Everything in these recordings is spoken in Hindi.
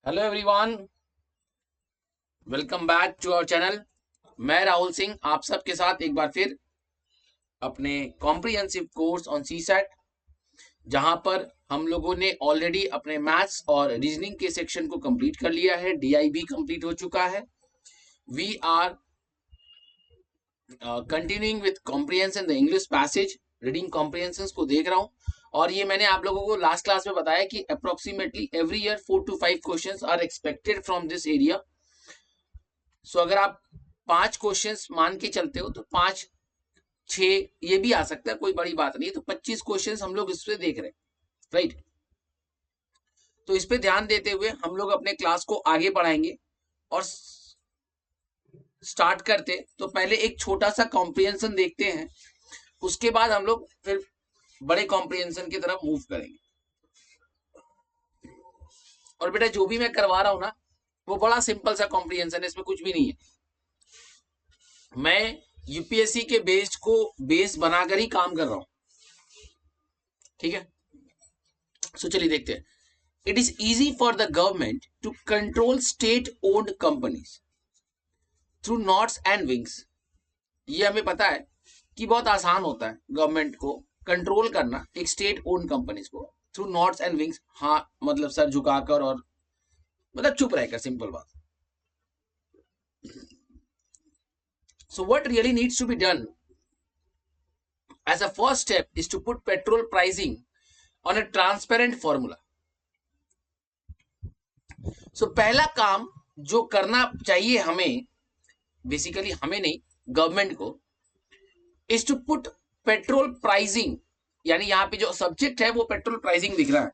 Hello everyone, welcome back to our channel. मैं राहुल सिंह आप सबके साथ एक बार फिर अपने कॉम्प्रिहेंसिव कोर्स ऑन सीसैट, जहां पर हम लोगों ने ऑलरेडी अपने मैथ्स और रीजनिंग के सेक्शन को कंप्लीट कर लिया है। डीआई भी कंप्लीट हो चुका है। We are continuing with comprehension the English passage. Reading comprehension को देख रहा हूं, और ये मैंने आप लोगों को लास्ट क्लास में बताया कि approximately every year 4 to 5 questions are expected from this area. So अगर आप 5 क्वेश्चंस मान के चलते हो तो 5 6 ये भी आ सकता है, कोई बड़ी बात नहीं। तो 25 क्वेश्चंस हम लोग इससे देख रहे हैं, राइट। तो इस पे ध्यान देते हुए हम लोग अपने क्लास को आगे बढ़ाएंगे और स्टार्ट करते। तो पहले एक छोटा सा कॉम्प्रिहेंशन देखते हैं, उसके बाद हम लोग फिर बड़े कॉम्प्रिहेंशन की तरफ मूव करेंगे। और बेटा जो भी मैं करवा रहा हूं ना, वो बड़ा सिंपल सा कॉम्प्रिहेंशन है, इसमें कुछ भी नहीं है। मैं यूपीएससी के बेस्ड को बेस बनाकर ही काम कर रहा हूं, ठीक है। सो चलिए देखते हैं। It is easy for the government to control state owned companies through nods and winks. ये हमें पता है कि बहुत आसान होता है गवर्नमेंट को कंट्रोल करना एक स्टेट ओन्ड कंपनीज को थ्रू नॉट्स एंड विंग्स। हाँ, मतलब सर झुकाकर और मतलब चुप रहकर, सिंपल बात। So what really needs to be done as a first step is to put petrol pricing on a transparent formula. So पहला काम जो करना चाहिए हमें, बेसिकली हमें नहीं, गवर्नमेंट को, is to put petrol pricing, यानी यहां पे जो सब्जेक्ट है वो पेट्रोल प्राइसिंग दिख रहा है,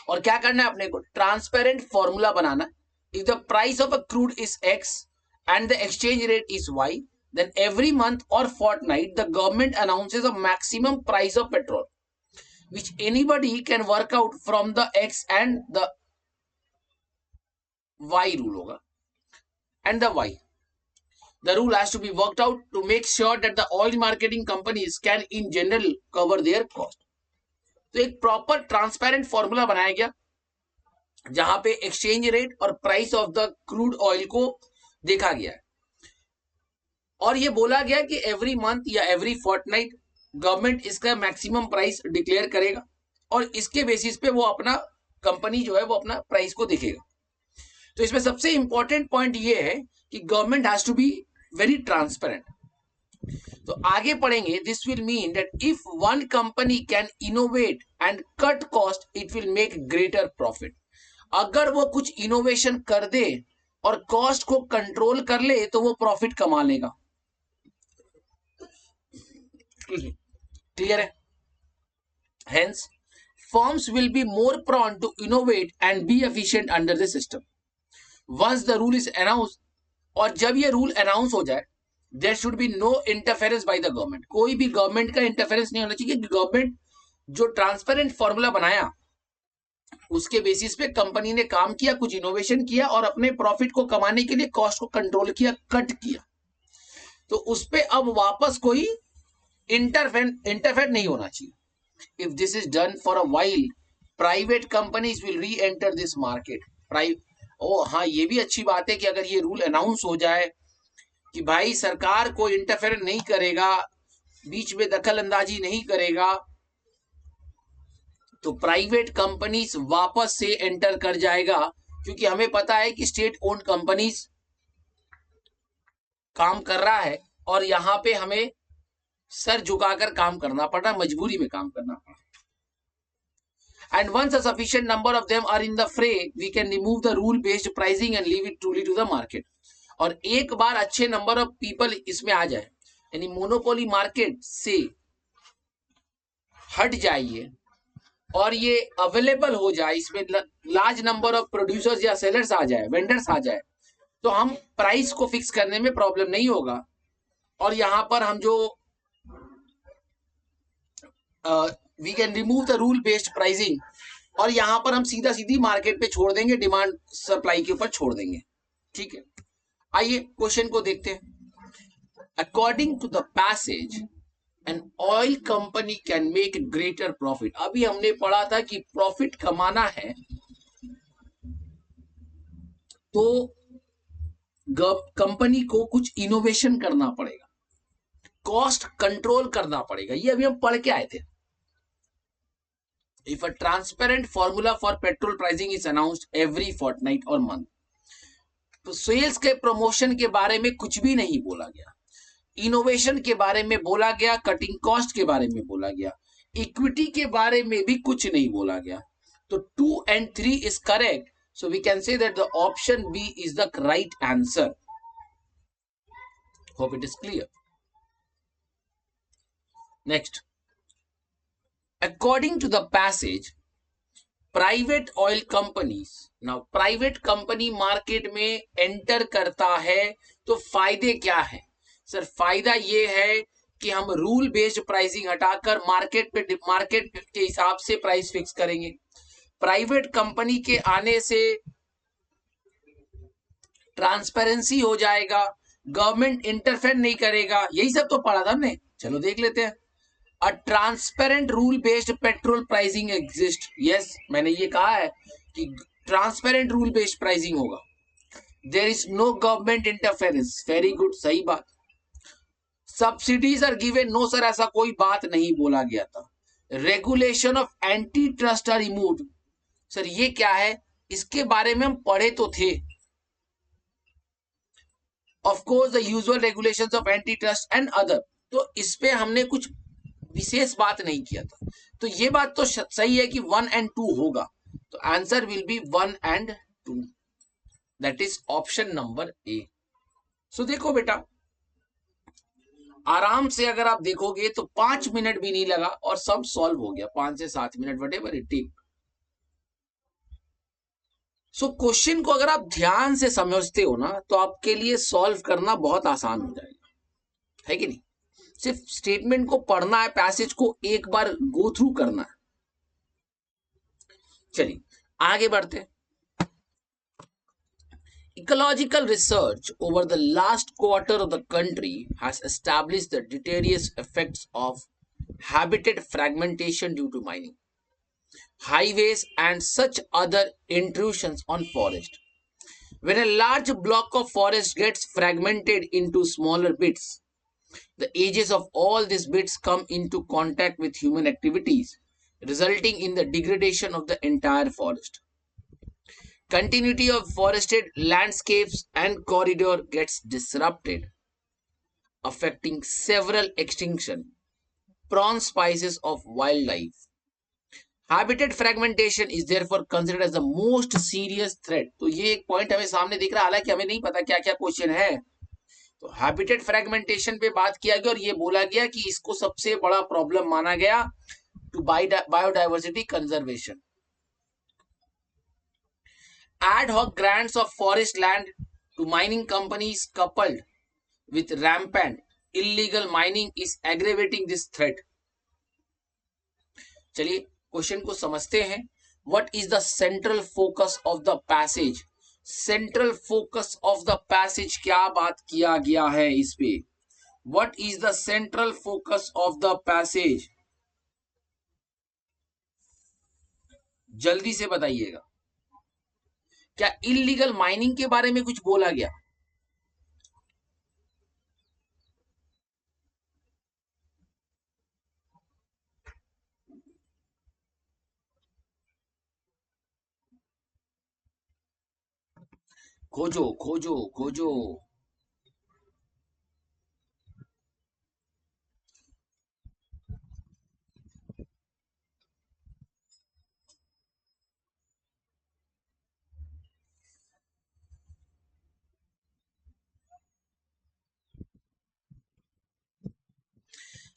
और क्या करना है अपने को, transparent formula banana. If the price of a crude is x and the exchange rate is Y, then every month or fortnight the government announces a maximum price of petrol, which anybody can work out from the X and the Y rule होगा, and the Y. The rule has to be worked out to make sure that the oil marketing companies can in general cover their cost. तो एक प्रॉपर ट्रांसपेरेंट फॉर्मूला बनाया गया जहां पे एक्सचेंज रेट और price of the crude oil को देखा गया है, और ये बोला गया कि एवरी मंथ या एवरी फोर्टनाइट गवर्नमेंट इसका मैक्सिमम प्राइस डिक्लेयर करेगा, और इसके बेसिस पे वो अपना कंपनी जो है वो अपना प्राइस को देखेगा। तो इसमें सबसे इंपॉर्टेंट पॉइंट ये है कि government has to be very transparent. तो आगे पढ़ेंगे, this will mean that if one company can innovate and cut cost, it will make greater profit. अगर वो कुछ इनोवेशन कर दे और कॉस्ट को कंट्रोल कर ले तो वो प्रॉफिट कमा लेगा। क्लियर है? Hence, firms will be more prone to innovate and be efficient under the system. Once the rule is announced, और जब ये रूल अनाउंस हो जाए, there should be no interference by the government. कोई भी गवर्नमेंट का इंटरफेरेंस नहीं होना चाहिए। गवर्नमेंट जो ट्रांसपेरेंट फॉर्मूला बनाया उसके बेसिस पे कंपनी ने काम किया, कुछ इनोवेशन किया और अपने प्रॉफिट को कमाने के लिए कॉस्ट को कंट्रोल किया, कट किया, तो उस पे अब वापस कोई इंटरफेयर नहीं होना चाहिए। If this is done for a while, private companies will re-enter this market. हाँ, ये भी अच्छी बात है कि अगर ये रूल अनाउंस हो जाए कि भाई सरकार को इंटरफेयर नहीं करेगा, बीच में दखल अंदाजी नहीं करेगा, तो प्राइवेट कंपनीज वापस से एंटर कर जाएगा, क्योंकि हमें पता है कि स्टेट ओन्ड कंपनीज काम कर रहा है और यहां पे हमें सर झुकाकर काम करना पड़ा, मजबूरी में काम करना पड़ा। And once a sufficient number of them are in the fray, we can remove the rule-based pricing and leave it truly to the market. और एक बार अच्छे नंबर ऑफ पीपल इसमें आ जाए, यानी मोनोपोली मार्केट से हट जाइए और ये अवेलेबल हो जाए, इसमें लार्ज नंबर ऑफ प्रोड्यूसर्स या सेलर्स आ जाए, वेंडर्स आ जाए, तो हम प्राइस को फिक्स करने में प्रॉब्लम नहीं होगा। और यहां पर हम जो we can remove the rule based pricing, और यहां पर हम सीधा सीधी मार्केट पे छोड़ देंगे, डिमांड सप्लाई के ऊपर छोड़ देंगे। ठीक है, आइए क्वेश्चन को देखते हैं। According to the passage, an oil company can make greater profit. अभी हमने पढ़ा था कि प्रॉफिट कमाना है तो कंपनी को कुछ इनोवेशन करना पड़ेगा, कॉस्ट कंट्रोल करना पड़ेगा। ये अभी हम पढ़ के आए थे। If a transparent formula for petrol pricing is announced every Fortnite और मंथ, तो सेल्स के प्रमोशन के बारे में कुछ भी नहीं बोला गया, इनोवेशन के बारे में बोला गया, कटिंग कॉस्ट के बारे में बोला गया, इक्विटी के बारे में भी कुछ नहीं बोला गया। तो 2 and 3 is correct. So we can say that the option B is the right answer. Hope it is clear. Next, according to the passage, private oil companies, now private company market में enter करता है तो फायदे क्या है? सर फायदा ये है कि हम रूल बेस्ड प्राइसिंग हटाकर मार्केट के हिसाब से प्राइस फिक्स करेंगे। प्राइवेट कंपनी के आने से ट्रांसपेरेंसी हो जाएगा, गवर्नमेंट इंटरफेयर नहीं करेगा, यही सब तो पढ़ा था हमने। चलो देख लेते हैं। A transparent rule based petrol pricing exist. Yes, मैंने ये कहा है कि ट्रांसपेरेंट रूल बेस्ड प्राइसिंग होगा। There is no government interference. Very good, सही बात। Subsidies are given. No sir, ऐसा कोई बात नहीं बोला गया था। Regulation of antitrust are removed. Sir ये क्या है? इसके बारे में हम पढ़े तो थे। Of course the usual regulations of anti trust and other. तो इस पे हमने कुछ विशेष बात नहीं किया था। तो ये बात तो सही है कि 1 and 2 होगा। तो answer will be 1 and 2, that is option number A. So देखो बेटा, आराम से अगर आप देखोगे तो 5 मिनट भी नहीं लगा और सब सॉल्व हो गया। 5 से 7 minute, whatever it take. So question को अगर आप ध्यान से समझते हो ना तो आपके लिए सॉल्व करना बहुत आसान हो जाएगा, है कि नहीं? सिर्फ स्टेटमेंट को पढ़ना है, पैसेज को एक बार गो थ्रू करना है। चलिए आगे बढ़ते हैं। Ecological research over the last quarter of the country has established the deleterious effects of habitat fragmentation due to mining, highways, and such other intrusions on forest. When a large block of forest gets fragmented into smaller bits, the edges of all these bits come into contact with human activities, resulting in the degradation of the entire forest. Continuity of forested landscapes and corridor gets disrupted, affecting several extinction prone species of wildlife. Habitat fragmentation is therefore considered as the most serious threat. तो ये एक पॉइंट हमें सामने दिख रहा है, हालांकि हमें नहीं पता क्या क्या क्वेश्चन है। तो हैबिटेट फ्रेगमेंटेशन पे बात किया गया और ये बोला गया कि इसको सबसे बड़ा प्रॉब्लम माना गया to biodiversity conservation. Ad hoc grants of forest land to mining companies coupled with rampant illegal mining is aggravating this threat. चलिए क्वेश्चन को समझते हैं। What is the central focus of the passage? Central focus of the passage क्या बात किया गया है इस पे? What is the central focus of the passage? जल्दी से बताइएगा। क्या इलीगल माइनिंग के बारे में कुछ बोला गया? खोजो खोजो खोजो।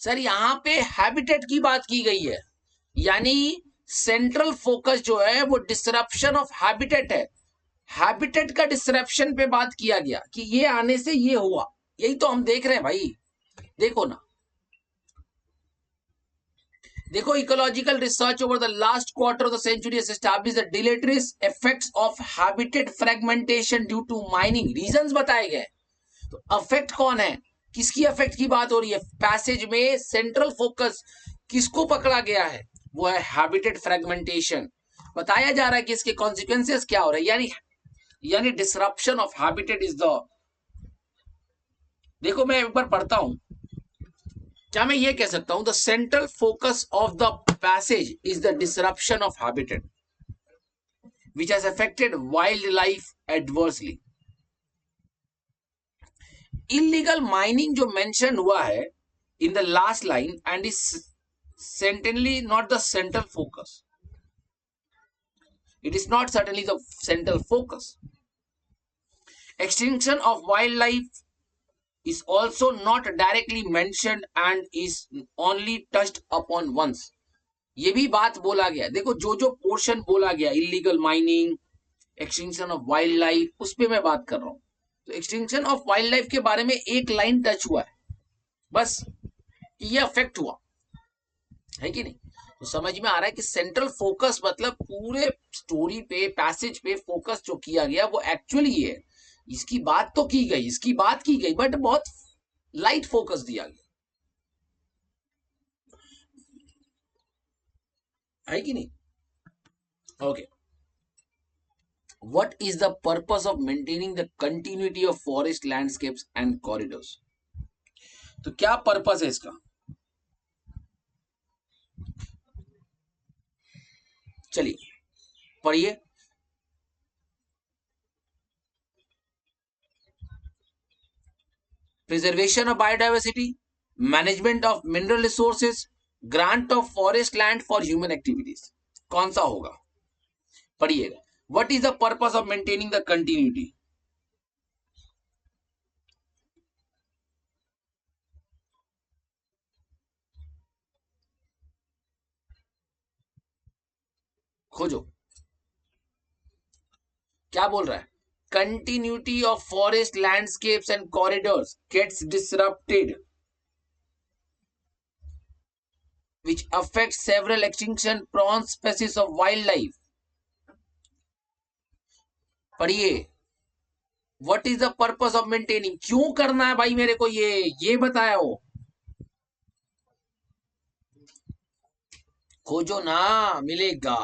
सर यहाँ पे हैबिटेट की बात की गई है, यानी सेंट्रल फोकस जो है वो डिसरप्शन ऑफ हैबिटेट है। हैबिटेट का डिसरप्शन पे बात किया गया कि ये आने से ये हुआ। यही तो हम देख रहे हैं भाई। देखो ना, देखो, ecological research over the last quarter of the century has established the deleterious effects of habitat fragmentation due to mining. Reasons बताए गए। तो अफेक्ट कौन है, किसकी अफेक्ट की बात हो रही है? पैसेज में सेंट्रल फोकस किसको पकड़ा गया है? वो है हैबिटेट फ्रेगमेंटेशन। बताया जा रहा है कि इसके कॉन्सिक्वेंसेस क्या हो रहे हैं, यानी यानी disruption of habitat is the, देखो मैं एक बार पढ़ता हूं, क्या मैं ये कह सकता हूं the central focus of the passage is the disruption of habitat which has affected wildlife adversely. Illegal mining जो mentioned हुआ है in the last line and is certainly not the central focus. It is not certainly the central focus. Extinction of wildlife is also not directly mentioned and is only touched upon once. ये भी बात बोला गया, देखो जो जो पोर्शन बोला गया, illegal mining, extinction of wild life, उस पर मैं बात कर रहा हूं। तो एक्सटिंक्शन ऑफ वाइल्ड लाइफ के बारे में एक लाइन टच हुआ है बस, ये अफेक्ट हुआ है कि नहीं। तो समझ में आ रहा है कि सेंट्रल फोकस मतलब पूरे स्टोरी पे, पैसेज पे फोकस जो किया गया वो एक्चुअली ये है, इसकी बात तो की गई, इसकी बात की गई, बट बहुत लाइट फोकस दिया गया है कि नहीं। Okay, what is the purpose of maintaining the continuity of forest landscapes and corridors. तो क्या पर्पस है इसका, चलिए पढ़िए। Preservation of biodiversity, management of mineral resources, grant of forest land for human activities, कौन सा होगा, पढ़िएगा। What is the purpose of maintaining the continuity, खोजो क्या बोल रहा है। Continuity of forest landscapes and corridors gets disrupted which affects several extinction prone species of wildlife. पढ़िए, what is the purpose of maintaining, क्यों करना है भाई मेरे को, ये बताया हो, खोजो ना, मिलेगा।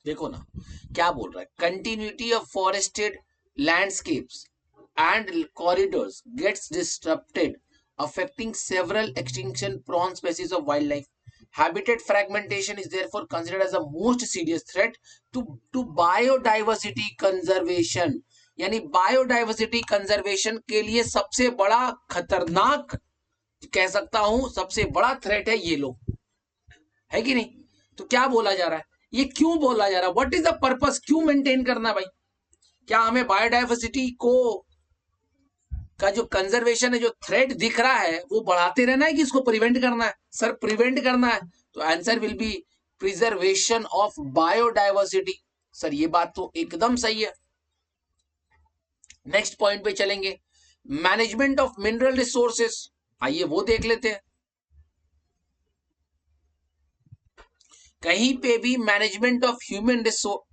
देखो ना क्या बोल रहा है, continuity of forested landscapes and corridors gets disrupted affecting several extinction prone species of wildlife. Habitat fragmentation is therefore considered as the most serious threat to biodiversity conservation. यानी बायोडाइवर्सिटी कंजर्वेशन के लिए सबसे बड़ा खतरनाक कह सकता हूं, सबसे बड़ा थ्रेट है ये लोग, है कि नहीं। तो क्या बोला जा रहा है, ये क्यों बोला जा रहा है, व्हाट इज द पर्पस, क्यों मेंटेन करना भाई, क्या हमें बायोडाइवर्सिटी को का जो कंजर्वेशन है, जो थ्रेट दिख रहा है वो बढ़ाते रहना है कि इसको प्रिवेंट करना है, सर प्रिवेंट करना है, तो answer will B preservation of biodiversity. Sir ये बात तो एकदम सही है। नेक्स्ट पॉइंट पे चलेंगे, मैनेजमेंट ऑफ मिनरल रिसोर्सेस, आइए वो देख लेते हैं। कहीं पे भी management of human resource,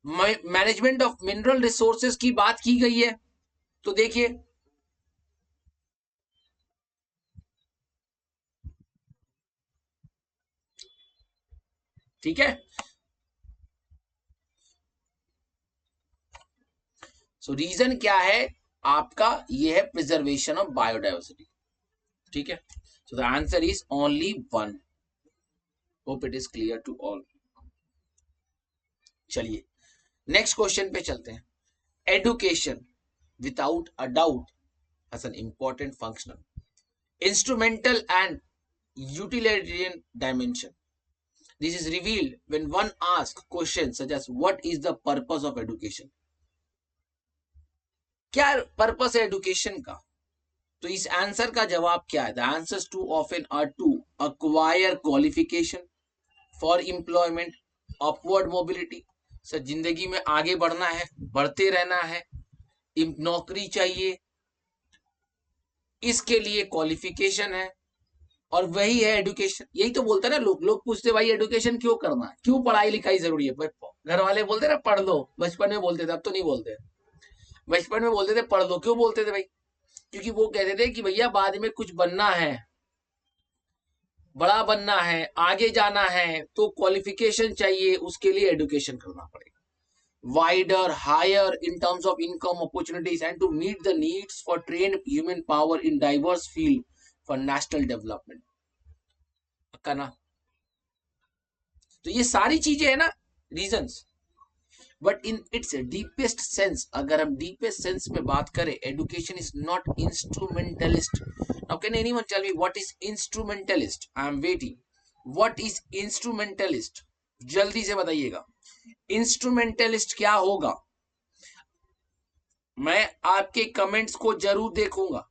management of mineral resources की बात की गई है, तो देखिए ठीक है। सो रीजन क्या है आपका, ये है प्रिजर्वेशन ऑफ बायोडाइवर्सिटी, ठीक है। So the answer is only one, hope it is clear to all. चलिए नेक्स्ट क्वेश्चन पे चलते हैं। Education without a doubt has an important functional, instrumental and utilitarian dimension. This is revealed when one asks questions such as what is the purpose of education, क्या पर्पस है एडुकेशन का। तो इस आंसर का जवाब क्या है, the answers too often are to acquire qualification for employment, upward mobility, sir जिंदगी में आगे बढ़ना है, बढ़ते रहना है, नौकरी चाहिए, इसके लिए क्वालिफिकेशन है, और वही है एडुकेशन। यही तो बोलते ना लोग पूछते भाई एडुकेशन क्यों करना है, क्यों पढ़ाई लिखाई जरूरी है, घर वाले बोलते ना पढ़ लो, बचपन में बोलते थे, अब तो नहीं बोलते, बचपन में बोलते थे पढ़ लो, क्यों बोलते थे भाई, क्योंकि वो कहते थे कि भैया बाद में कुछ बनना है, बड़ा बनना है, आगे जाना है, तो क्वालिफिकेशन चाहिए, उसके लिए एडुकेशन करना पड़ेगा, wider, higher in terms of income opportunities and to meet the needs for trained human power in diverse field for national development. पक्का ना? तो ये सारी चीजें है ना reasons, but in its deepest sense, अगर हम डीपेस्ट सेंस में बात करें, education is not instrumentalist. Now can anyone tell me what is instrumentalist? I am waiting. What is instrumentalist? जल्दी से बताइएगा, इंस्ट्रूमेंटलिस्ट क्या होगा? मैं आपके कमेंट्स को जरूर देखूंगा.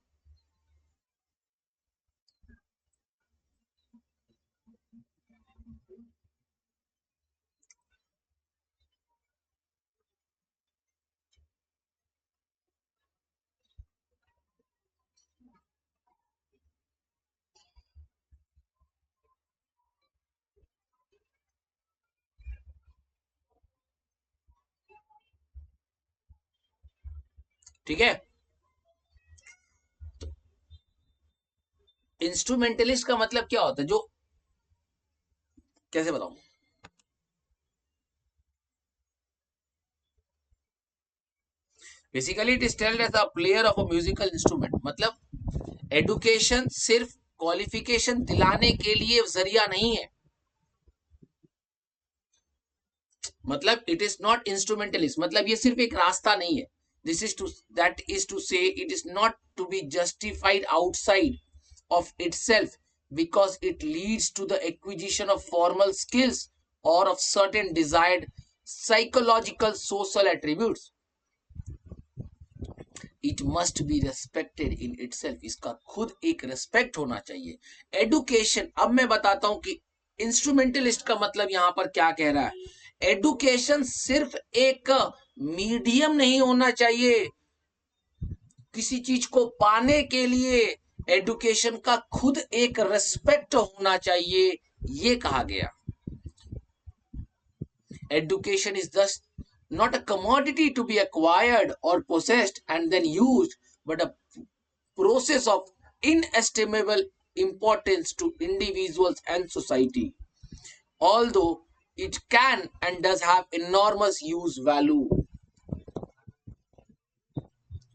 ठीक है, इंस्ट्रूमेंटलिस्ट का मतलब क्या होता है? जो, कैसे बताऊं, basically it is told as a player of a musical instrument. मतलब एडुकेशन सिर्फ क्वालिफिकेशन दिलाने के लिए जरिया नहीं है. मतलब इट इज नॉट इंस्ट्रूमेंटलिस्ट, मतलब ये सिर्फ एक रास्ता नहीं है. This is to, that is to say it is not to be justified outside of itself because it leads to the acquisition of formal skills or of certain desired psychological social attributes. It must be respected in itself. इसका खुद एक रेस्पेक्ट होना चाहिए. एडुकेशन, अब मैं बताता हूं कि इंस्ट्रूमेंटलिस्ट का मतलब यहां पर क्या कह रहा है. एडुकेशन सिर्फ एक मीडियम नहीं होना चाहिए किसी चीज को पाने के लिए. एडुकेशन का खुद एक रेस्पेक्ट होना चाहिए, ये कहा गया. एडुकेशन इज दस not a commodity to be acquired or possessed and then used, but a process of inestimable importance to individuals and society, although it can and does have enormous use value.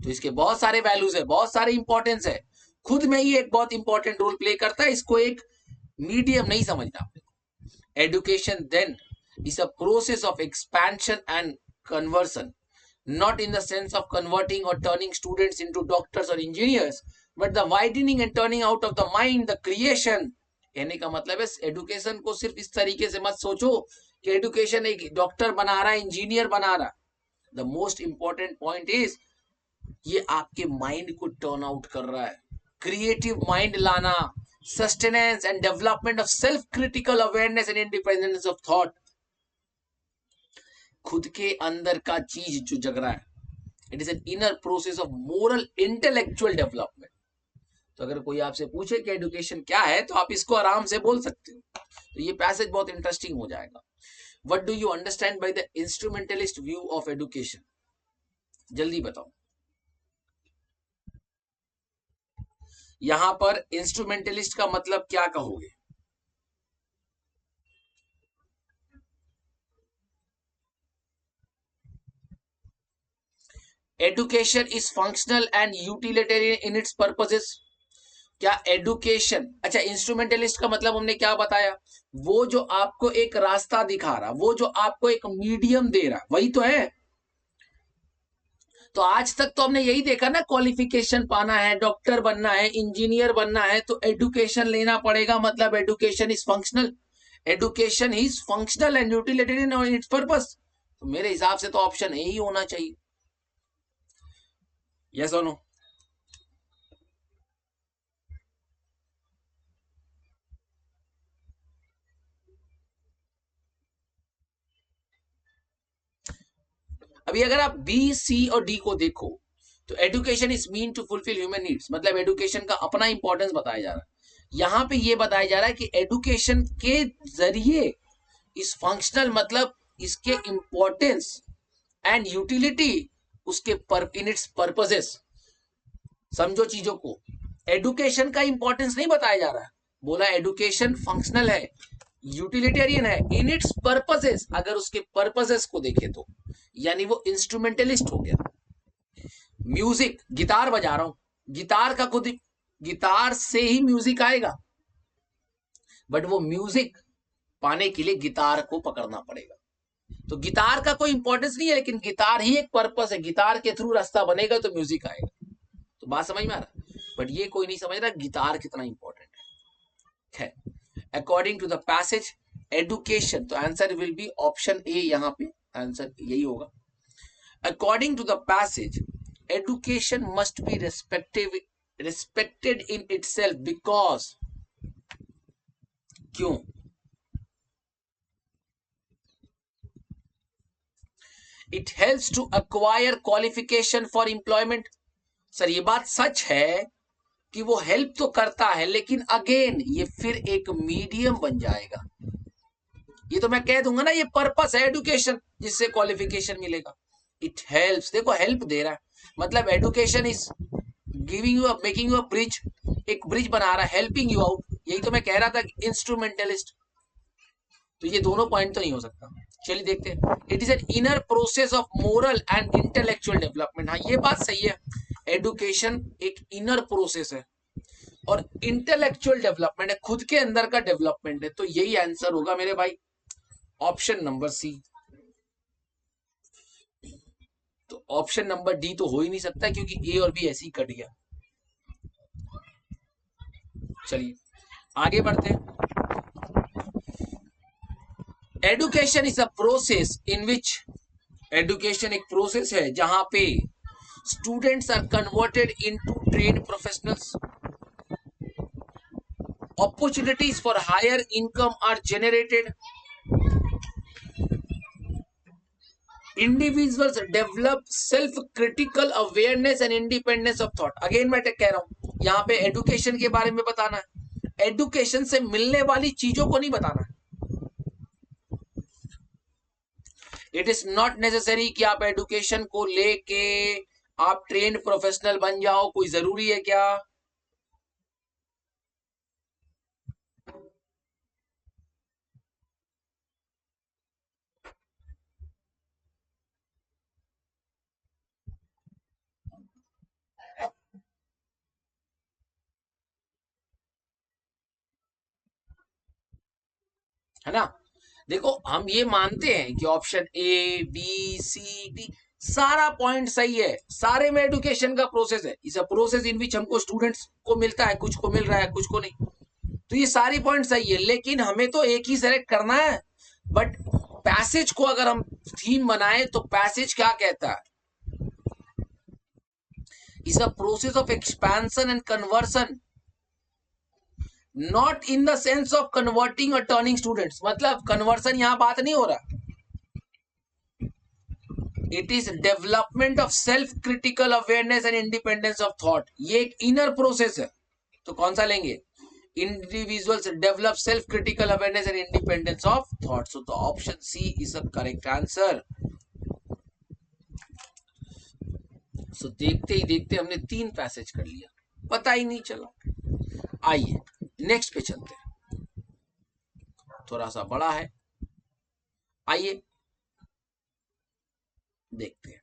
तो इसके बहुत सारे वैल्यूज है, बहुत सारे इंपॉर्टेंस है, खुद में ही एक बहुत इंपॉर्टेंट रोल प्ले करता है. इसको एक मीडियम नहीं समझना. Education then is a process of expansion and conversion, not in the sense of converting or turning students into doctors or engineers, but the widening and turning out of the mind, the creation. कहने का मतलब है एडुकेशन को सिर्फ इस तरीके से मत सोचो कि एडुकेशन एक डॉक्टर बना रहा है, इंजीनियर बना रहा. The most important point is ये आपके माइंड को टर्न आउट कर रहा है, क्रिएटिव माइंड लाना, sustenance and development of self critical awareness and independence of thought. खुद के अंदर का चीज जो जग रहा है, it is an inner process of moral intellectual development. तो अगर कोई आपसे पूछे कि एडुकेशन क्या है, तो आप इसको आराम से बोल सकते हो. तो ये पैसेज बहुत इंटरेस्टिंग हो जाएगा. What do you understand by the instrumentalist view of education? जल्दी बताओ. यहां पर इंस्ट्रूमेंटलिस्ट का मतलब क्या कहोगे? Education is functional and utilitarian in its purposes. क्या एडुकेशन, अच्छा इंस्ट्रूमेंटलिस्ट का मतलब हमने क्या बताया? वो जो आपको एक रास्ता दिखा रहा, वो जो आपको एक मीडियम दे रहा, वही तो है. तो आज तक तो हमने यही देखा ना, क्वालिफिकेशन पाना है, डॉक्टर बनना है, इंजीनियर बनना है, तो एडुकेशन लेना पड़ेगा. मतलब education is functional. Education is functional and utilitarian in its purpose. तो मेरे हिसाब से तो ऑप्शन ए ही होना चाहिए. यस और नो? अभी अगर आप बी, सी और डी को देखो, तो education is mean to fulfil human needs. मतलब एडुकेशन का अपना इंपॉर्टेंस बताया जा रहा है. यहां पे ये बताया जा रहा है कि एडुकेशन के जरिए इस फंक्शनल, मतलब इसके इंपॉर्टेंस एंड यूटिलिटी, उसके इन इट्स पर्पसेस. समझो चीजों को, एडुकेशन का इंपॉर्टेंस नहीं बताया जा रहा है, बोला एडुकेशन फंक्शनल है, यूटिलिटेरियन है इन इट्स पर्पसेस, अगर उसके पर्पसेस को देखें तो, यानी वो इंस्ट्रूमेंटलिस्ट हो गया। म्यूजिक, गिटार बजा रहा हूं, गिटार का खुद, गिटार से ही म्यूजिक आएगा, बट वो म्यूजिक पाने के लिए गिटार को पकड़ना पड़ेगा। तो गिटार का कोई इंपॉर्टेंस नहीं है, लेकिन गिटार ही एक पर्पस है, गिटार के थ्रू रास्ता बनेगा तो म्यूजिक आएगा। तो बात समझ में आ रहा है, बट ये कोई नहीं समझ रहा गिटार कितना इंपॉर्टेंट है। According to the passage education, तो answer will be option A, यहाँ पे आंसर यही होगा। According to the passage education must be respected in itself because, क्यों? It helps to acquire qualification for employment. Sir ये बात सच है कि वो हेल्प तो करता है, लेकिन अगेन ये फिर एक मीडियम बन जाएगा। ये तो मैं कह दूंगा ना, ये पर्पस है एडुकेशन, जिससे क्वालिफिकेशन मिलेगा। इट हेल्प्स, देखो हेल्प दे रहा है, मतलब education is giving you, making you a bridge, एक ब्रिज बना रहा है, हेल्पिंग यू आउट। यही तो मैं कह रहा था, इंस्ट्रूमेंटलिस्ट। तो ये दोनों पॉइंट तो नहीं हो सकता। चलिए देखते हैं। It is an inner process of moral and intellectual development. हाँ ये बात सही है, एडुकेशन एक इनर प्रोसेस है और इंटेलेक्चुअल डेवलपमेंट है, खुद के अंदर का डेवलपमेंट है। तो यही आंसर होगा मेरे भाई, ऑप्शन नंबर सी। तो ऑप्शन नंबर डी तो हो ही नहीं सकता, क्योंकि ए और बी ऐसे ही कट गया। चलिए आगे बढ़ते हैं। Education is a process in which, education एक प्रोसेस है जहां पे students are converted into trained professionals, opportunities for higher income are generated, individuals develop self critical awareness and independence of thought। Again मैं कह रहा हूं, यहाँ पे एडुकेशन के बारे में बताना है, एडुकेशन से मिलने वाली चीजों को नहीं बताना है। इट इज नॉट नेसेसरी कि आप एडुकेशन को लेके आप ट्रेन्ड प्रोफेशनल बन जाओ, कोई जरूरी है क्या? है ना? देखो हम ये मानते हैं कि option A B C D सारा पॉइंट सही है, सारे में एडुकेशन का प्रोसेस है, इस प्रोसेस इन विच हमको स्टूडेंट्स को मिलता है, कुछ को मिल रहा है कुछ को नहीं। तो ये सारी पॉइंट सही है, लेकिन हमें तो एक ही सेलेक्ट करना है। बट पैसेज को अगर हम थीम बनाए तो पैसेज क्या कहता है? Is a process of expansion and conversion, not in the sense of converting और टर्निंग स्टूडेंट्स। मतलब कन्वर्सन यहां बात नहीं हो रहा, it is development of self critical awareness and independence of thought. ये एक इनर प्रोसेस है। तो कौन सा लेंगे? individuals develop self critical awareness and independence of thought, so the option C is the correct answer। so देखते ही देखते हमने 3 पैसेज कर लिया, पता ही नहीं चला। आइए नेक्स्ट पे चलते हैं, थोड़ा सा बड़ा है, आइए देखते हैं।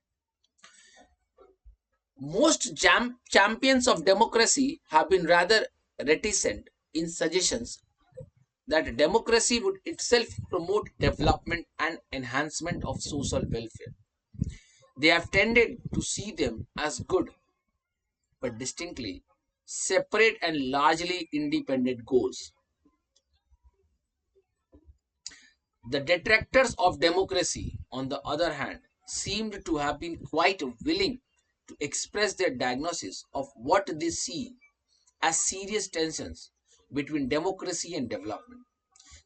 most champions of democracy have been rather reticent in suggestions that democracy would itself promote development and enhancement of social welfare. They have tended to see them as good, but distinctly separate and largely independent goals. The detractors of democracy, on the other hand, seemed to have been quite willing to express their diagnosis of what they see as serious tensions between democracy and development.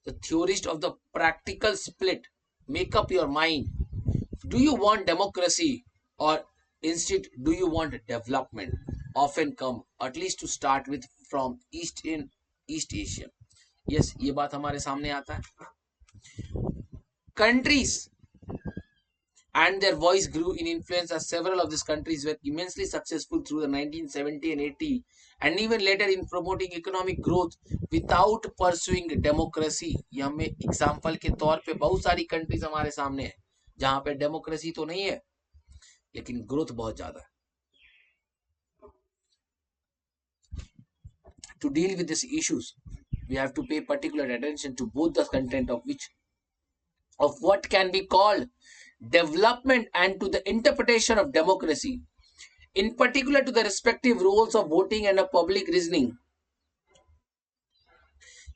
The theorists of the practical split, make up your mind, do you want democracy or instead do you want development, often come, at least to start with, from East Asia। yes, ये बात हमारे सामने आता है। countries and their voice grew in influence as several of these countries were immensely successful through the 1970 and 80 and even later in promoting economic growth without pursuing democracy. ये हमें एग्जाम्पल के तौर पे बहुत सारी कंट्रीज हमारे सामने है जहां पे डेमोक्रेसी तो नहीं है लेकिन ग्रोथ बहुत ज्यादा है. To deal with these issues, we have to pay particular attention to both the content of what can be called development and to the interpretation of democracy, in particular to the respective roles of voting and of public reasoning.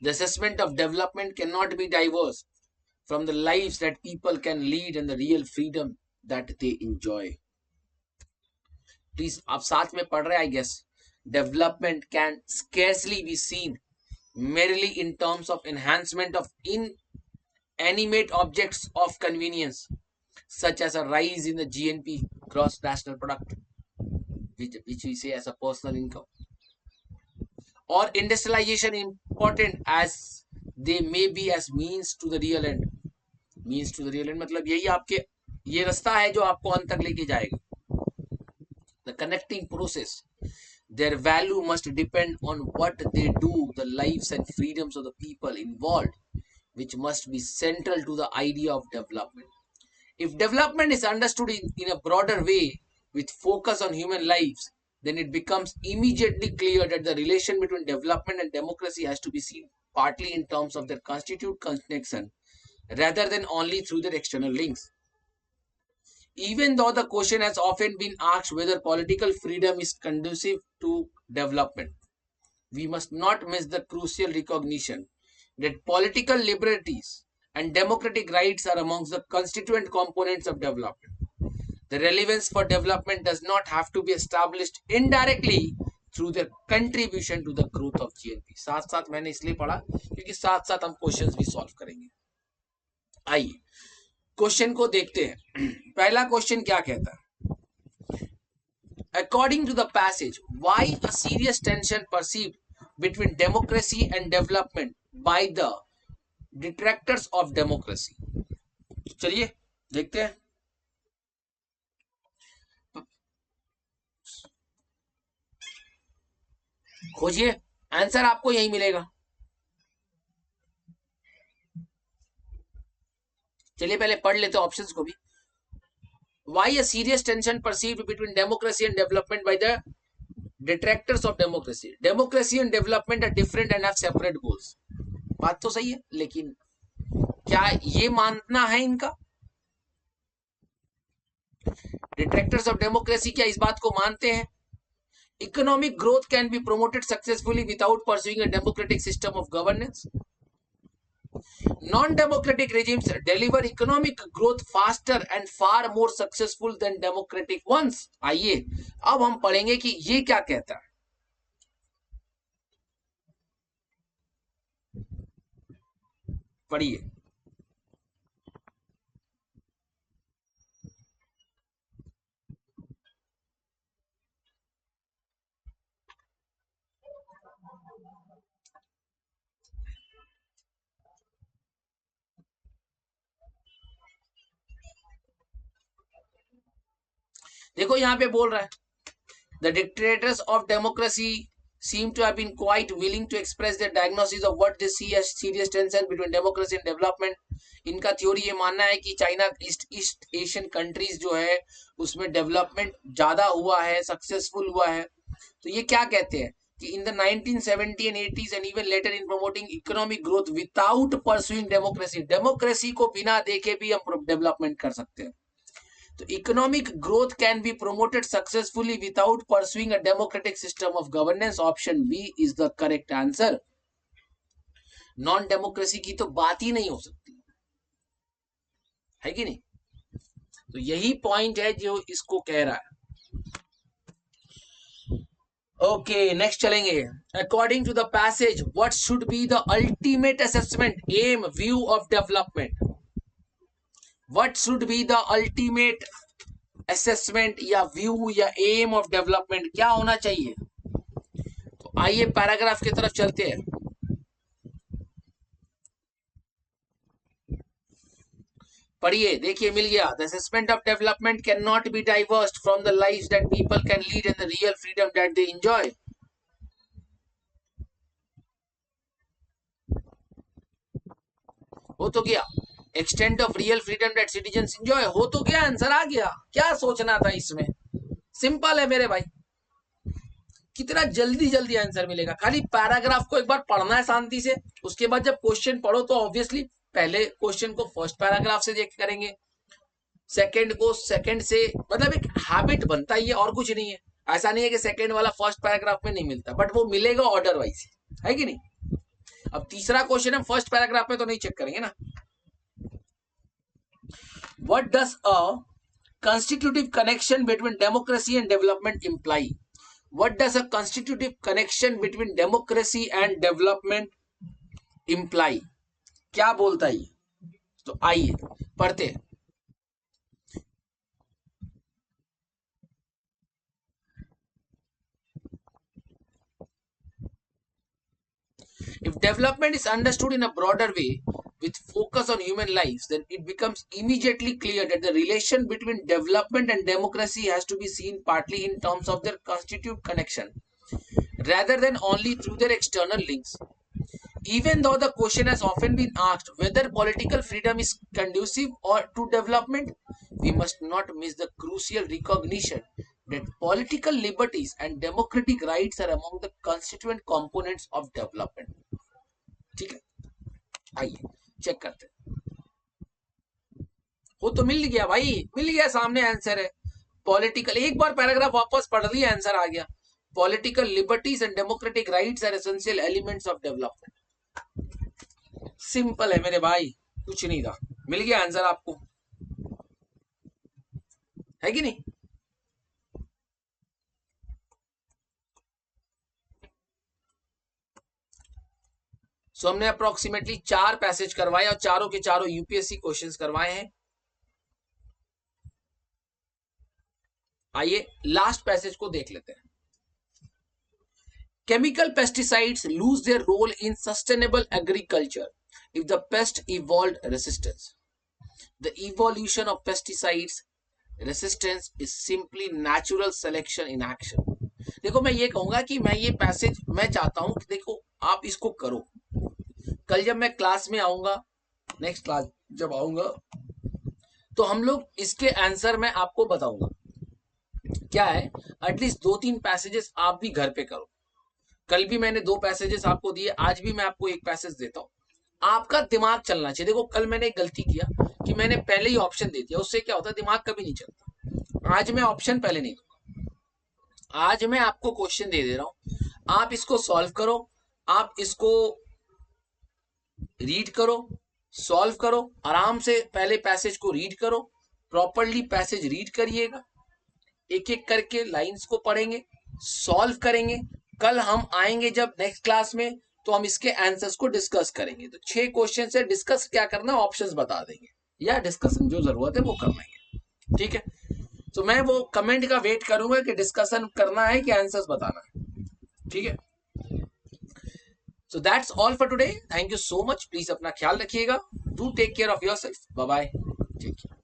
The assessment of development cannot be diverse from the lives that people can lead and the real freedom that they enjoy. Please, आप साथ में पढ़ रहे, I guess. Development can scarcely be seen merely in terms of enhancement of inanimate objects of convenience, such as a rise in the GNP, gross national product, which we say as a personal income, or industrialization, important as they may be as means to the real end. Means to the real end मतलब यही आपके ये रास्ता है जो आपको अंत तक लेके जाएगा. The connecting process. Their value must depend on what they do, the lives and freedoms of the people involved, which must be central to the idea of development. If development is understood in a broader way with focus on human lives, then it becomes immediately clear that the relation between development and democracy has to be seen partly in terms of their constitute connection rather than only through their external links. Even though the question has often been asked whether political freedom is conducive to development, we must not miss the crucial recognition that political liberties and democratic rights are amongst the constituent components of development. The relevance for development does not have to be established indirectly through their contribution to the growth of GNP. साथ साथ मैंने इसलिए पढ़ा क्योंकि साथ साथ हम क्वेश्चंस भी सॉल्व करेंगे. आइए क्वेश्चन को देखते हैं. पहला क्वेश्चन क्या कहता है? According to the passage, why a serious tension perceived between democracy and development by the detractors of democracy? चलिए देखते हैं. खोजिए, आंसर आपको यही मिलेगा. चलिए पहले पढ़ लेते ऑप्शंस को भी. Why a serious tension perceived between democracy and development by the detractors of democracy? Democracy and development are different and have separate goals. बात तो सही है, लेकिन क्या ये मानना है इनका? Detractors of democracy क्या इस बात को मानते हैं? Economic growth can be promoted successfully without pursuing a democratic system of governance. Non-democratic regimes deliver economic growth faster and far more successful than democratic ones. आइए अब हम पढ़ेंगे कि ये क्या कहता है. पढ़िए. देखो यहां पे बोल रहा है the dictators of democracy seem to have been quite willing to express their diagnosis of what they see as serious tension between democracy and development. इनका थ्योरी ये मानना है कि चाइना ईस्ट एशियन कंट्रीज जो है उसमें डेवलपमेंट ज्यादा हुआ है, सक्सेसफुल हुआ है. तो ये क्या कहते हैं कि in the 1970 and 80s and even later in promoting economic growth without pursuing democracy, democracy को बिना देखे भी हम डेवलपमेंट कर सकते हैं. So economic growth can be promoted successfully without pursuing a democratic system of governance. Option B is the correct answer. Non-democracy की तो बात ही नहीं हो सकती है कि नहीं. तो यही पॉइंट है जो इसको कह रहा है. ओके नेक्स्ट चलेंगे. According to the passage, what should be the ultimate assessment, aim, view of development? What should be the ultimate assessment या व्यू या एम ऑफ डेवलपमेंट क्या होना चाहिए? तो आइए पैराग्राफ की तरफ चलते हैं. पढ़िए, देखिए मिल गया। The assessment of development can not be divorced from the life that people can lead and the real freedom that they enjoy. हो तो गया। Extent of real freedom that citizens enjoy, हो तो गया, आंसर आ गया। क्या सोचना था इसमें, सिंपल है मेरे भाई। कितना जल्दी जल्दी आंसर मिलेगा। खाली पैराग्राफ को एक बार पढ़ना है शांति से, उसके बाद जब क्वेश्चन पढ़ो तो ऑब्वियसली पहले क्वेश्चन को फर्स्ट पैराग्राफ से देख करेंगे, सेकंड को सेकंड से, मतलब एक हैबिट बनता ही है और कुछ नहीं है। ऐसा नहीं है कि सेकंड वाला फर्स्ट पैराग्राफ में नहीं मिलता, बट वो मिलेगा ऑर्डर वाइज, है कि नहीं। अब तीसरा क्वेश्चन हम फर्स्ट पैराग्राफ में तो नहीं चेक करेंगे ना। What does a constitutive connection between democracy and development imply? What does a constitutive connection between democracy and development imply? क्या बोलता है? तो आइए पढ़ते हैं। If development is understood in a broader way with focus on human lives, then it becomes immediately clear that the relation between development and democracy has to be seen partly in terms of their constitutive connection rather than only through their external links. Even though the question has often been asked whether political freedom is conducive or to development, we must not miss the crucial recognition that political liberties and democratic rights are among the constituent components of development. ठीक है, आइए चेक करते हैं। वो तो मिल गया भाई, मिल गया, सामने आंसर है। पॉलिटिकल, एक बार पैराग्राफ वापस पढ़ लिया, आंसर आ गया। Political liberties and democratic rights are essential elements of development. Simple है मेरे भाई, कुछ नहीं था, मिल गया आंसर आपको, है कि नहीं। सो हमने अप्रोक्सीमेटली 4 पैसेज करवाए और चारों के चारों यूपीएससी क्वेश्चंस करवाए हैं। आइए लास्ट पैसेज को देख लेते हैं। Chemical pesticides lose their role in sustainable agriculture if the pest evolved resistance. The evolution of pesticides resistance is simply natural selection in action. देखो मैं ये कहूंगा कि मैं ये पैसेज मैं चाहता हूं कि देखो आप इसको करो। कल जब मैं क्लास में आऊंगा, नेक्स्ट क्लास जब आऊंगा, तो हम लोग इसके आंसर में आपको बताऊंगा। क्या है, एटलीस्ट 2-3 पैसेजेस आप भी घर पे करो। कल भी मैंने 2 पैसेजेस आपको दिए, आज भी मैं आपको एक पैसेज देता हूँ। आपका दिमाग चलना चाहिए। देखो कल मैंने एक गलती किया कि मैंने पहले ही ऑप्शन दे दिया, उससे क्या होता है दिमाग कभी नहीं चलता। आज मैं ऑप्शन पहले नहीं दूंगा, आज मैं आपको क्वेश्चन दे दे रहा हूं, आप इसको सॉल्व करो, आप इसको रीड करो, सॉल्व करो, आराम से पहले पैसेज को रीड करो, प्रॉपरली पैसेज रीड करिएगा, एक एक करके लाइंस को पढ़ेंगे, सॉल्व करेंगे। कल हम आएंगे जब नेक्स्ट क्लास में, तो हम इसके आंसर्स को डिस्कस करेंगे। तो 6 क्वेश्चन से डिस्कस क्या करना है, ऑप्शंस बता देंगे, या डिस्कशन जो जरूरत है वो कर लेंगे। ठीक है, तो मैं वो कमेंट का वेट करूंगा कि डिस्कशन करना है कि आंसर्स बताना है। ठीक है, so that's all for today. Thank you so much. Please अपना ख्याल रखिएगा। Do take care of yourself. Bye bye, take care.